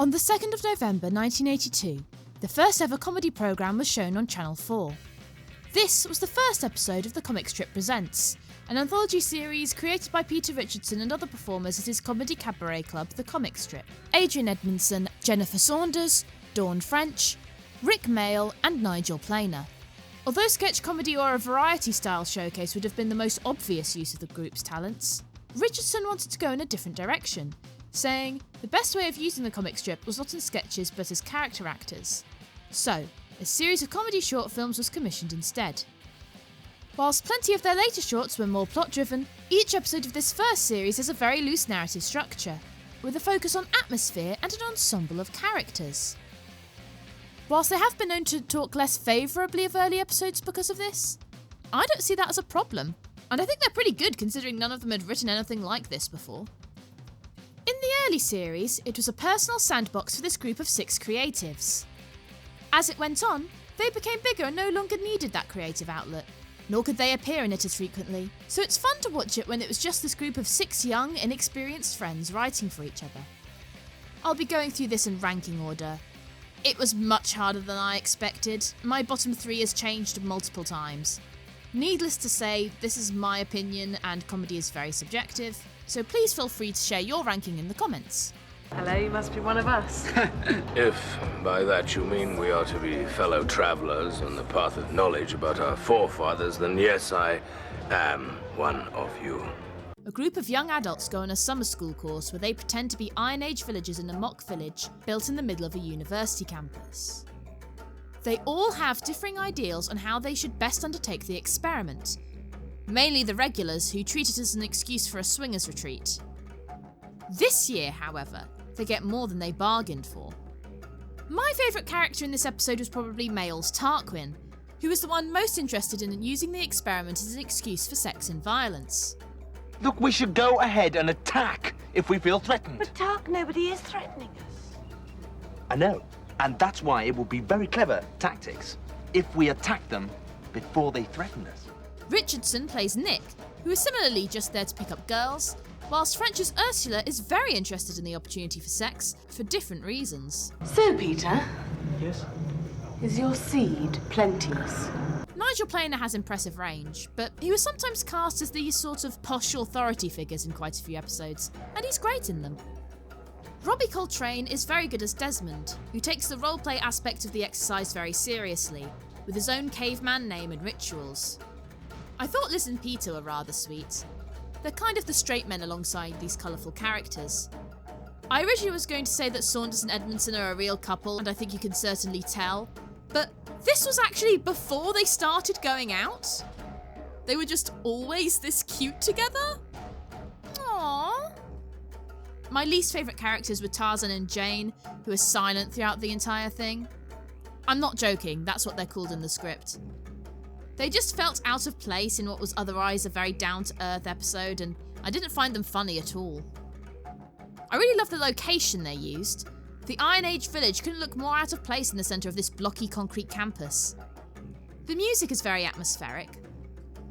On the 2nd of November 1982, the first ever comedy programme was shown on Channel 4. This was the first episode of The Comic Strip Presents, an anthology series created by Peter Richardson and other performers at his comedy cabaret club, The Comic Strip. Adrian Edmondson, Jennifer Saunders, Dawn French, Rick Mayall and Nigel Planer. Although sketch comedy or a variety-style showcase would have been the most obvious use of the group's talents, Richardson wanted to go in a different direction, saying the best way of using the comic strip was not in sketches but as character actors. So, a series of comedy short films was commissioned instead. Whilst plenty of their later shorts were more plot-driven, each episode of this first series has a very loose narrative structure, with a focus on atmosphere and an ensemble of characters. Whilst they have been known to talk less favourably of early episodes because of this, I don't see that as a problem, and I think they're pretty good considering none of them had written anything like this before. In the early series, it was a personal sandbox for this group of 6 creatives. As it went on, they became bigger and no longer needed that creative outlet, nor could they appear in it as frequently, so it's fun to watch it when it was just this group of 6 young, inexperienced friends writing for each other. I'll be going through this in ranking order. It was much harder than I expected. My bottom 3 has changed multiple times. Needless to say, this is my opinion and comedy is very subjective, so please feel free to share your ranking in the comments. Hello, you must be one of us. If by that you mean we are to be fellow travellers on the path of knowledge about our forefathers, then yes, I am one of you. A group of young adults go on a summer school course where they pretend to be Iron Age villagers in a mock village built in the middle of a university campus. They all have differing ideals on how they should best undertake the experiment. Mainly the regulars, who treat it as an excuse for a swingers retreat. This year, however, they get more than they bargained for. My favourite character in this episode was probably Mayall's Tarquin, who was the one most interested in using the experiment as an excuse for sex and violence. Look, we should go ahead and attack if we feel threatened. But Tark, nobody is threatening us. I know, and that's why it will be very clever tactics if we attack them before they threaten us. Richardson plays Nick, who is similarly just there to pick up girls, whilst French's Ursula is very interested in the opportunity for sex for different reasons. So, Peter, Yes? is your seed plenteous? Nigel Planer has impressive range, but he was sometimes cast as these sort of posh authority figures in quite a few episodes, and he's great in them. Robbie Coltrane is very good as Desmond, who takes the roleplay aspect of the exercise very seriously, with his own caveman name and rituals. I thought Liz and Peter were rather sweet. They're kind of the straight men alongside these colourful characters. I originally was going to say that Saunders and Edmondson are a real couple, and I think you can certainly tell, but this was actually before they started going out. They were just always this cute together. Aww. My least favourite characters were Tarzan and Jane, who are silent throughout the entire thing. I'm not joking, that's what they're called in the script. They just felt out of place in what was otherwise a very down-to-earth episode, and I didn't find them funny at all. I really love the location they used. The Iron Age village couldn't look more out of place in the centre of this blocky concrete campus. The music is very atmospheric.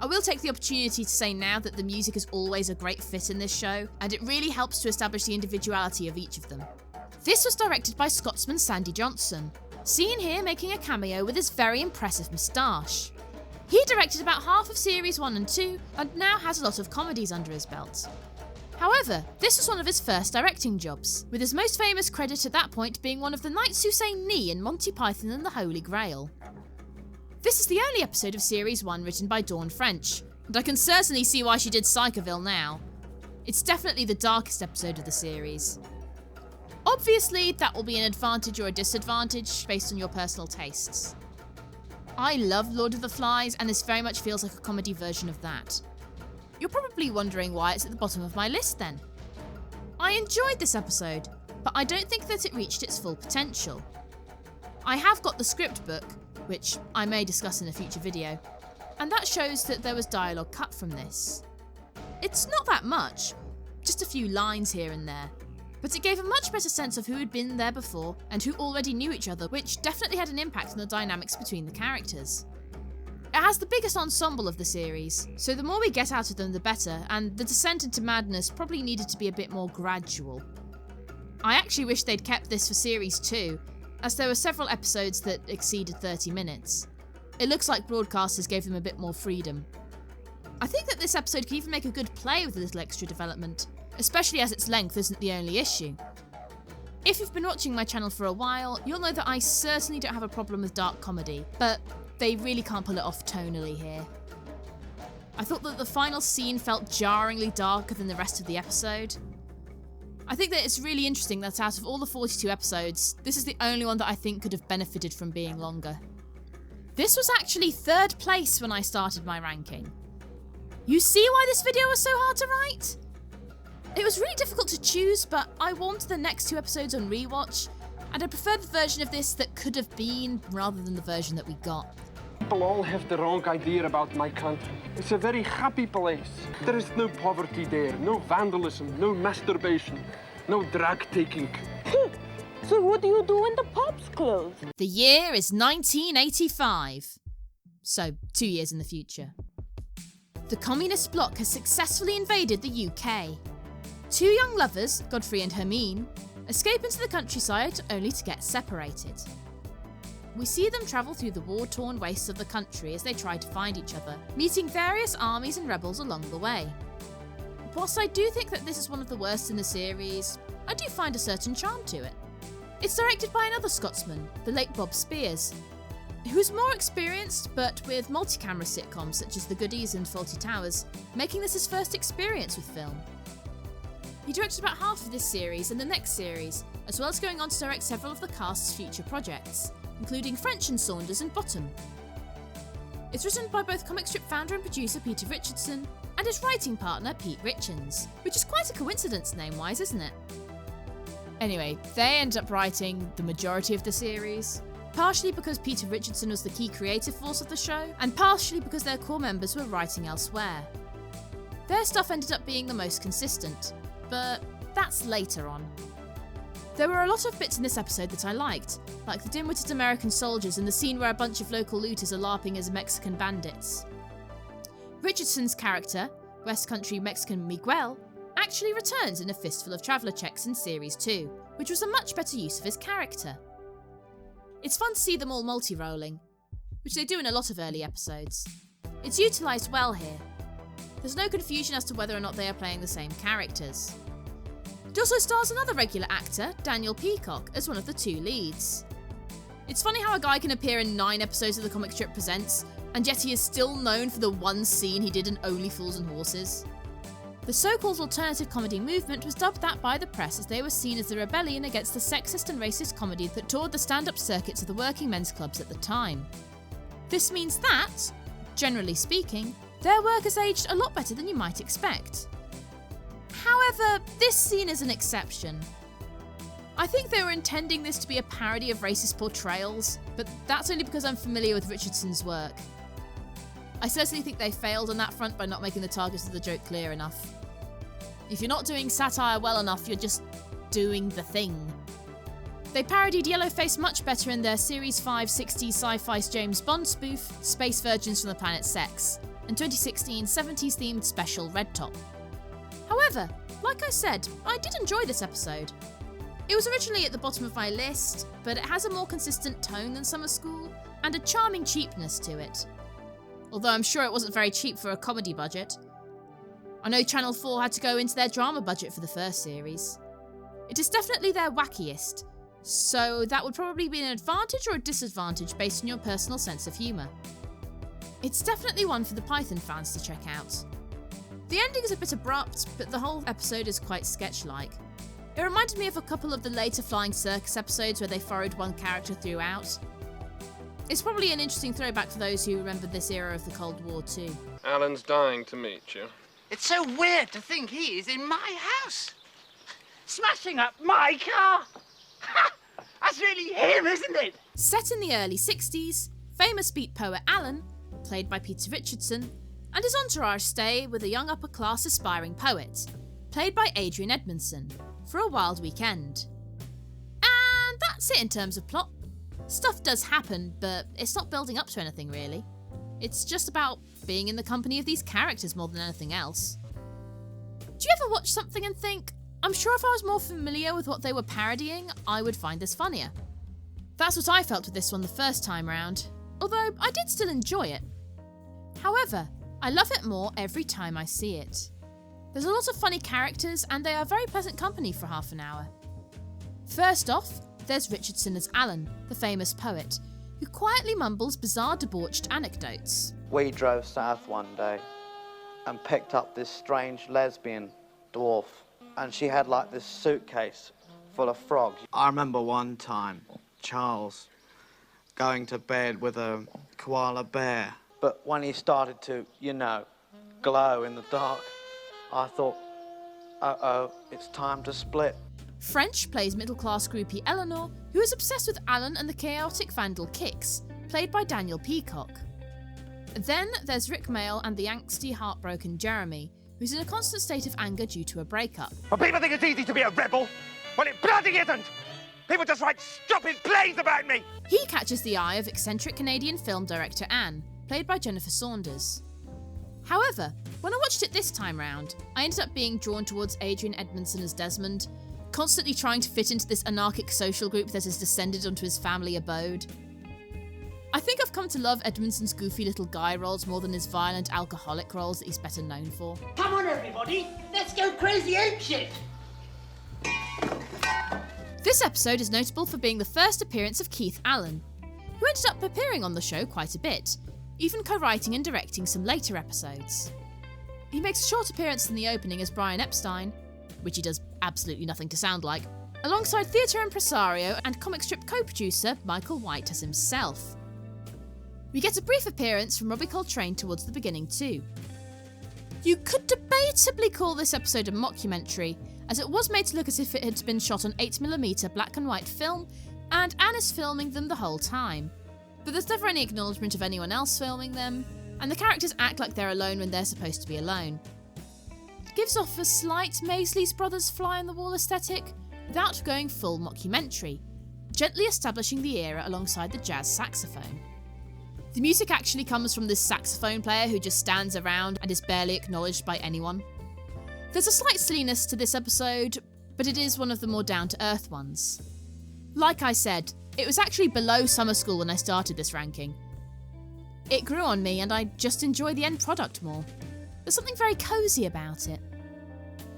I will take the opportunity to say now that the music is always a great fit in this show, and it really helps to establish the individuality of each of them. This was directed by Scotsman Sandy Johnson, seen here making a cameo with his very impressive moustache. He directed about half of Series 1 and 2, and now has a lot of comedies under his belt. However, this was one of his first directing jobs, with his most famous credit at that point being one of the knights who say knee in Monty Python and the Holy Grail. This is the only episode of Series 1 written by Dawn French, and I can certainly see why she did Psychoville now. It's definitely the darkest episode of the series. Obviously, that will be an advantage or a disadvantage based on your personal tastes. I love Lord of the Flies, and this very much feels like a comedy version of that. You're probably wondering why it's at the bottom of my list then. I enjoyed this episode, but I don't think that it reached its full potential. I have got the script book, which I may discuss in a future video, and that shows that there was dialogue cut from this. It's not that much, just a few lines here and there, but it gave a much better sense of who had been there before and who already knew each other, which definitely had an impact on the dynamics between the characters. It has the biggest ensemble of the series, so the more we get out of them the better, and the descent into madness probably needed to be a bit more gradual. I actually wish they'd kept this for series 2, as there were several episodes that exceeded 30 minutes. It looks like broadcasters gave them a bit more freedom. I think that this episode could even make a good play with a little extra development, especially as its length isn't the only issue. If you've been watching my channel for a while, you'll know that I certainly don't have a problem with dark comedy, but they really can't pull it off tonally here. I thought that the final scene felt jarringly darker than the rest of the episode. I think that it's really interesting that out of all the 42 episodes, this is the only one that I think could have benefited from being longer. This was actually 3rd place when I started my ranking. You see why this video was so hard to write? It was really difficult to choose, but I wanted the next 2 episodes on rewatch, and I preferred the version of this that could have been rather than the version that we got. People all have the wrong idea about my country. It's a very happy place. There is no poverty there, no vandalism, no masturbation, no drug taking. So what do you do when the pubs close? The year is 1985. So, 2 years in the future. The communist bloc has successfully invaded the UK. 2 young lovers, Godfrey and Hermine, escape into the countryside only to get separated. We see them travel through the war-torn wastes of the country as they try to find each other, meeting various armies and rebels along the way. Whilst I do think that this is one of the worst in the series, I do find a certain charm to it. It's directed by another Scotsman, the late Bob Spears, who's more experienced, but with multi-camera sitcoms such as The Goodies and Fawlty Towers, making this his first experience with film. He directed about half of this series and the next series, as well as going on to direct several of the cast's future projects, including French and Saunders and Bottom. It's written by both comic strip founder and producer Peter Richardson and his writing partner Pete Richards, which is quite a coincidence name-wise, isn't it? Anyway, they end up writing the majority of the series, partially because Peter Richardson was the key creative force of the show, and partially because their core members were writing elsewhere. Their stuff ended up being the most consistent, but that's later on. There were a lot of bits in this episode that I liked, like the dim-witted American soldiers and the scene where a bunch of local looters are LARPing as Mexican bandits. Richardson's character, West Country Mexican Miguel, actually returns in A Fistful of Traveller Checks in Series 2, which was a much better use of his character. It's fun to see them all multi-rolling, which they do in a lot of early episodes. It's utilised well here. There's no confusion as to whether or not they are playing the same characters. It also stars another regular actor, Daniel Peacock, as one of the 2 leads. It's funny how a guy can appear in 9 episodes of the comic strip Presents, and yet he is still known for the one scene he did in Only Fools and Horses. The so-called alternative comedy movement was dubbed that by the press as they were seen as the rebellion against the sexist and racist comedy that toured the stand-up circuits of the working men's clubs at the time. This means that, generally speaking, their work has aged a lot better than you might expect. However, this scene is an exception. I think they were intending this to be a parody of racist portrayals, but that's only because I'm familiar with Richardson's work. I certainly think they failed on that front by not making the target of the joke clear enough. If you're not doing satire well enough, you're just doing the thing. They parodied Yellowface much better in their Series 5 60s sci-fi James Bond spoof, Space Virgins from the Planet Sex, and 2016 70s themed special Red Top. However, like I said, I did enjoy this episode. It was originally at the bottom of my list, but it has a more consistent tone than Summer School, and a charming cheapness to it. Although I'm sure it wasn't very cheap for a comedy budget. I know Channel 4 had to go into their drama budget for the first series. It is definitely their wackiest, so that would probably be an advantage or a disadvantage based on your personal sense of humour. It's definitely one for the Python fans to check out. The ending is a bit abrupt, but the whole episode is quite sketch-like. It reminded me of a couple of the later Flying Circus episodes where they followed one character throughout. It's probably an interesting throwback for those who remember this era of the Cold War too. Alan's dying to meet you. It's so weird to think he is in my house. Smashing up my car. That's really him, isn't it? Set in the early 60s, famous beat poet Alan, played by Peter Richardson, and his entourage stay with a young upper-class aspiring poet, played by Adrian Edmondson, for a wild weekend. And that's it in terms of plot. Stuff does happen, but it's not building up to anything really. It's just about being in the company of these characters more than anything else. Do you ever watch something and think, I'm sure if I was more familiar with what they were parodying, I would find this funnier. That's what I felt with this one the first time round, although I did still enjoy it. However, I love it more every time I see it. There's a lot of funny characters and they are very pleasant company for half an hour. First off, there's Richardson as Alan, the famous poet, who quietly mumbles bizarre debauched anecdotes. We drove south one day and picked up this strange lesbian dwarf, and she had like this suitcase full of frogs. I remember one time, Charles, going to bed with a koala bear, but when he started to, you know, glow in the dark, I thought, uh-oh, it's time to split. French plays middle-class groupie Eleanor, who is obsessed with Alan and the chaotic vandal Kix, played by Daniel Peacock. Then there's Rick Mayall and the angsty, heartbroken Jeremy, who's in a constant state of anger due to a breakup. Well, people think it's easy to be a rebel. Well, it bloody isn't. People just write stupid plays about me. He catches the eye of eccentric Canadian film director Anne, played by Jennifer Saunders. However, when I watched it this time round, I ended up being drawn towards Adrian Edmondson as Desmond, constantly trying to fit into this anarchic social group that has descended onto his family abode. I think I've come to love Edmondson's goofy little guy roles more than his violent alcoholic roles that he's better known for. Come on, everybody, let's go crazy apeshit! This episode is notable for being the first appearance of Keith Allen, who ended up appearing on the show quite a bit, even co-writing and directing some later episodes. He makes a short appearance in the opening as Brian Epstein, which he does absolutely nothing to sound like, alongside theatre impresario and comic strip co-producer Michael White as himself. We get a brief appearance from Robbie Coltrane towards the beginning too. You could debatably call this episode a mockumentary, as it was made to look as if it had been shot on 8mm black and white film, and Anne is filming them the whole time. But there's never any acknowledgement of anyone else filming them, and the characters act like they're alone when they're supposed to be alone. It gives off a slight Maisley's Brothers fly-on-the-wall aesthetic, without going full mockumentary, gently establishing the era alongside the jazz saxophone. The music actually comes from this saxophone player who just stands around and is barely acknowledged by anyone. There's a slight silliness to this episode, but it is one of the more down-to-earth ones. Like I said, it was actually below Summer School when I started this ranking. It grew on me and I just enjoy the end product more. There's something very cosy about it.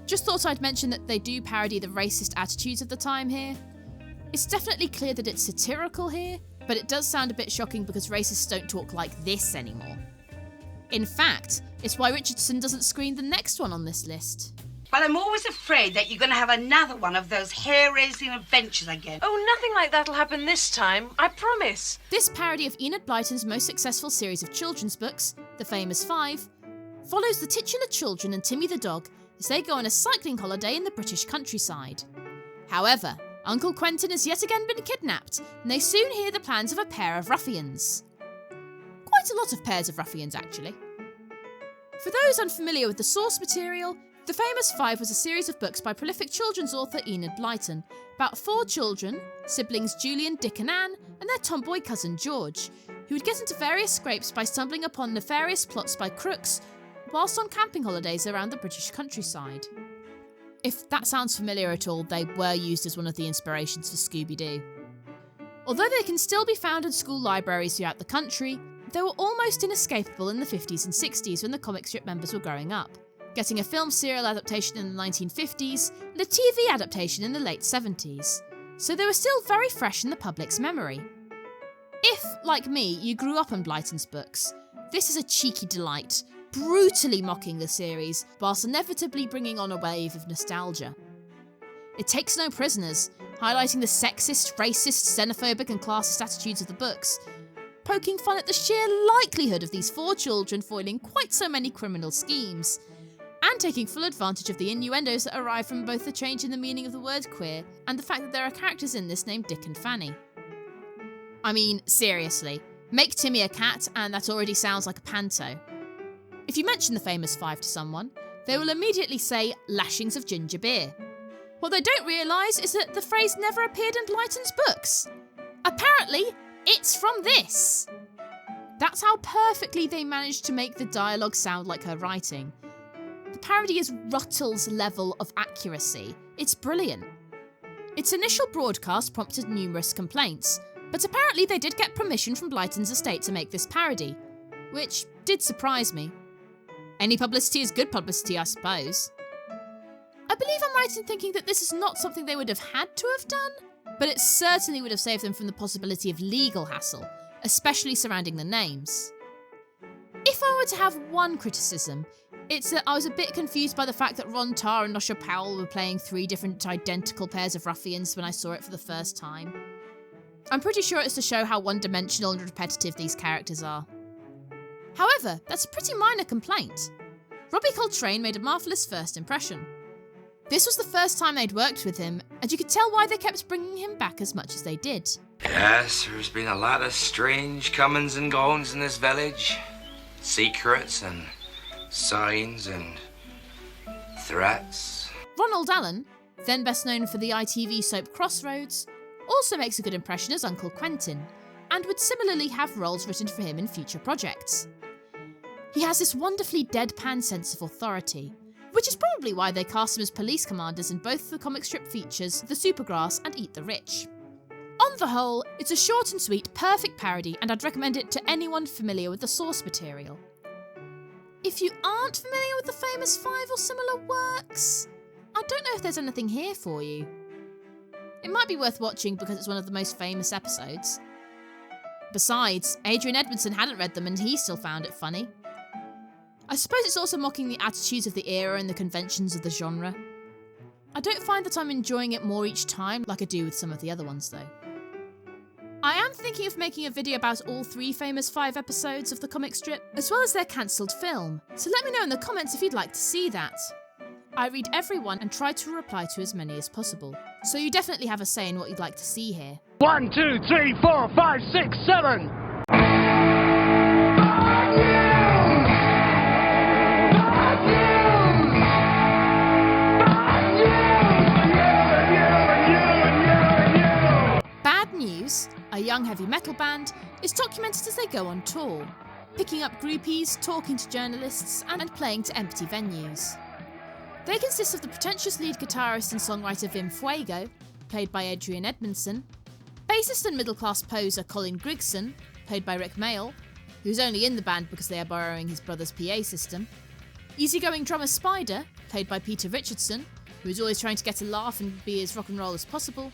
Just thought I'd mention that they do parody the racist attitudes of the time here. It's definitely clear that it's satirical here, but it does sound a bit shocking because racists don't talk like this anymore. In fact, it's why Richardson doesn't screen the next one on this list. But I'm always afraid that you're going to have another one of those hair-raising adventures again. Oh, nothing like that'll happen this time, I promise. This parody of Enid Blyton's most successful series of children's books, The Famous Five, follows the titular children and Timmy the dog as they go on a cycling holiday in the British countryside. However, Uncle Quentin has yet again been kidnapped, and they soon hear the plans of a pair of ruffians. Quite a lot of pairs of ruffians, actually. For those unfamiliar with the source material, The Famous Five was a series of books by prolific children's author Enid Blyton, about 4 children, siblings Julian, Dick and Anne, and their tomboy cousin George, who would get into various scrapes by stumbling upon nefarious plots by crooks, whilst on camping holidays around the British countryside. If that sounds familiar at all, they were used as one of the inspirations for Scooby-Doo. Although they can still be found in school libraries throughout the country, they were almost inescapable in the 50s and 60s when the comic strip members were growing up, getting a film serial adaptation in the 1950s and a TV adaptation in the late 70s, so they were still very fresh in the public's memory. If, like me, you grew up on Blyton's books, this is a cheeky delight, brutally mocking the series, whilst inevitably bringing on a wave of nostalgia. It takes no prisoners, highlighting the sexist, racist, xenophobic and classist attitudes of the books, poking fun at the sheer likelihood of these 4 children foiling quite so many criminal schemes, and taking full advantage of the innuendos that arrive from both the change in the meaning of the word queer and the fact that there are characters in this named Dick and Fanny. I mean, seriously, make Timmy a cat and that already sounds like a panto. If you mention The Famous Five to someone, they will immediately say lashings of ginger beer. What they don't realise is that the phrase never appeared in Blyton's books. Apparently, it's from this. That's how perfectly they managed to make the dialogue sound like her writing. The parody is Ruttle's level of accuracy. It's brilliant. Its initial broadcast prompted numerous complaints, but apparently they did get permission from Blyton's estate to make this parody, which did surprise me. Any publicity is good publicity, I suppose. I believe I'm right in thinking that this is not something they would have had to have done, but it certainly would have saved them from the possibility of legal hassle, especially surrounding the names. If I were to have one criticism, it's that I was a bit confused by the fact that Ron Tarr and Nosha Powell were playing 3 different identical pairs of ruffians when I saw it for the first time. I'm pretty sure it's to show how one-dimensional and repetitive these characters are. However, that's a pretty minor complaint. Robbie Coltrane made a marvellous first impression. This was the first time they'd worked with him, and you could tell why they kept bringing him back as much as they did. Yes, there's been a lot of strange comings and goings in this village. Secrets and signs and threats. Ronald Allen, then best known for the ITV soap Crossroads, also makes a good impression as Uncle Quentin, and would similarly have roles written for him in future projects. He has this wonderfully deadpan sense of authority, which is probably why they cast him as police commanders in both the comic strip features The Supergrass and Eat the Rich. On the whole, it's a short and sweet, perfect parody, and I'd recommend it to anyone familiar with the source material. If you aren't familiar with the famous 5 or similar works, I don't know if there's anything here for you. It might be worth watching because it's one of the most famous episodes. Besides, Adrian Edmondson hadn't read them and he still found it funny. I suppose it's also mocking the attitudes of the era and the conventions of the genre. I don't find that I'm enjoying it more each time like I do with some of the other ones though. I am thinking of making a video about all 3 famous 5 episodes of the comic strip, as well as their cancelled film, so let me know in the comments if you'd like to see that. I read every one and try to reply to as many as possible, so you definitely have a say in what you'd like to see here. 1, 2, 3, 4, 5, 6, 7. Bad News, a young heavy metal band, is documented as they go on tour, picking up groupies, talking to journalists, and playing to empty venues. They consist of the pretentious lead guitarist and songwriter Vim Fuego, played by Adrian Edmondson, bassist and middle-class poser Colin Grigson, played by Rick Mayall, who's only in the band because they are borrowing his brother's PA system, easygoing drummer Spider, played by Peter Richardson, who is always trying to get a laugh and be as rock and roll as possible,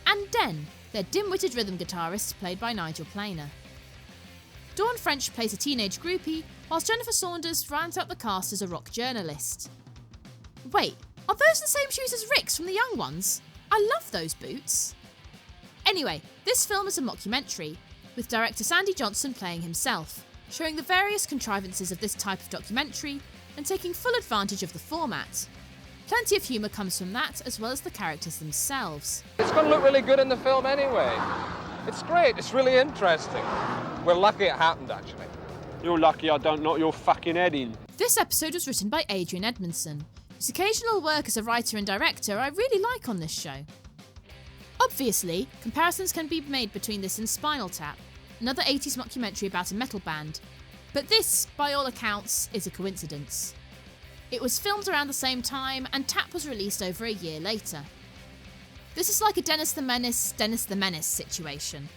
and Den, their dim-witted rhythm guitarist, played by Nigel Planer. Dawn French plays a teenage groupie, whilst Jennifer Saunders rounds out the cast as a rock journalist. Wait, are those the same shoes as Rick's from The Young Ones? I love those boots. Anyway, this film is a mockumentary, with director Sandy Johnson playing himself, showing the various contrivances of this type of documentary and taking full advantage of the format. Plenty of humour comes from that, as well as the characters themselves. It's going to look really good in the film anyway. It's great, it's really interesting. We're lucky it happened, actually. You're lucky I don't knock your fucking head in. This episode was written by Adrian Edmondson, whose occasional work as a writer and director I really like on this show. Obviously, comparisons can be made between this and Spinal Tap, another 80s mockumentary about a metal band, but this, by all accounts, is a coincidence. It was filmed around the same time, and Tap was released over a year later. This is like a Dennis the Menace situation.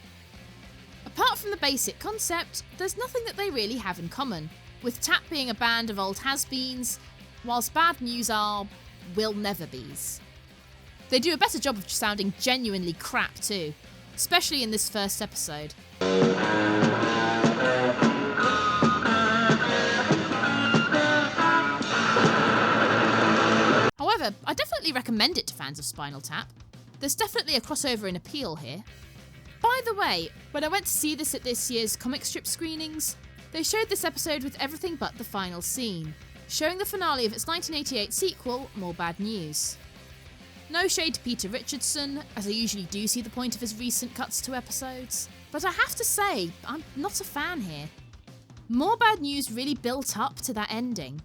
Apart from the basic concept, there's nothing that they really have in common, with Tap being a band of old has-beens, whilst Bad News are will-never-bees. They do a better job of sounding genuinely crap too, especially in this first episode. However, I definitely recommend it to fans of Spinal Tap. There's definitely a crossover in appeal here. By the way, when I went to see this at this year's comic strip screenings, they showed this episode with everything but the final scene, showing the finale of its 1988 sequel, More Bad News. No shade to Peter Richardson, as I usually do see the point of his recent cuts to episodes, but I have to say, I'm not a fan here. More Bad News really built up to that ending.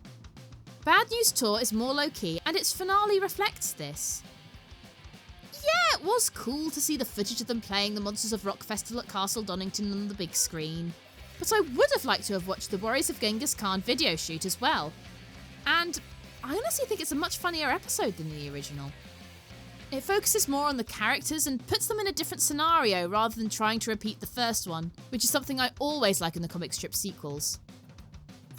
Bad News Tour is more low-key, and its finale reflects this. Yeah, it was cool to see the footage of them playing the Monsters of Rock Festival at Castle Donington on the big screen, but I would have liked to have watched the Warriors of Genghis Khan video shoot as well. And I honestly think it's a much funnier episode than the original. It focuses more on the characters and puts them in a different scenario rather than trying to repeat the first one, which is something I always like in the comic strip sequels.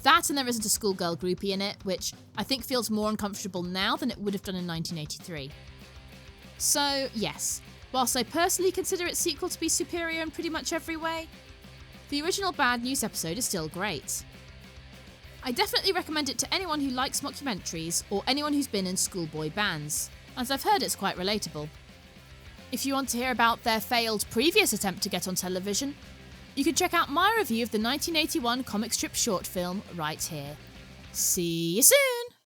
That, and there isn't a schoolgirl groupie in it, which I think feels more uncomfortable now than it would have done in 1983. So, yes, whilst I personally consider its sequel to be superior in pretty much every way, the original Bad News episode is still great. I definitely recommend it to anyone who likes mockumentaries or anyone who's been in schoolboy bands, as I've heard it's quite relatable. If you want to hear about their failed previous attempt to get on television, you can check out my review of the 1981 comic strip short film right here. See you soon!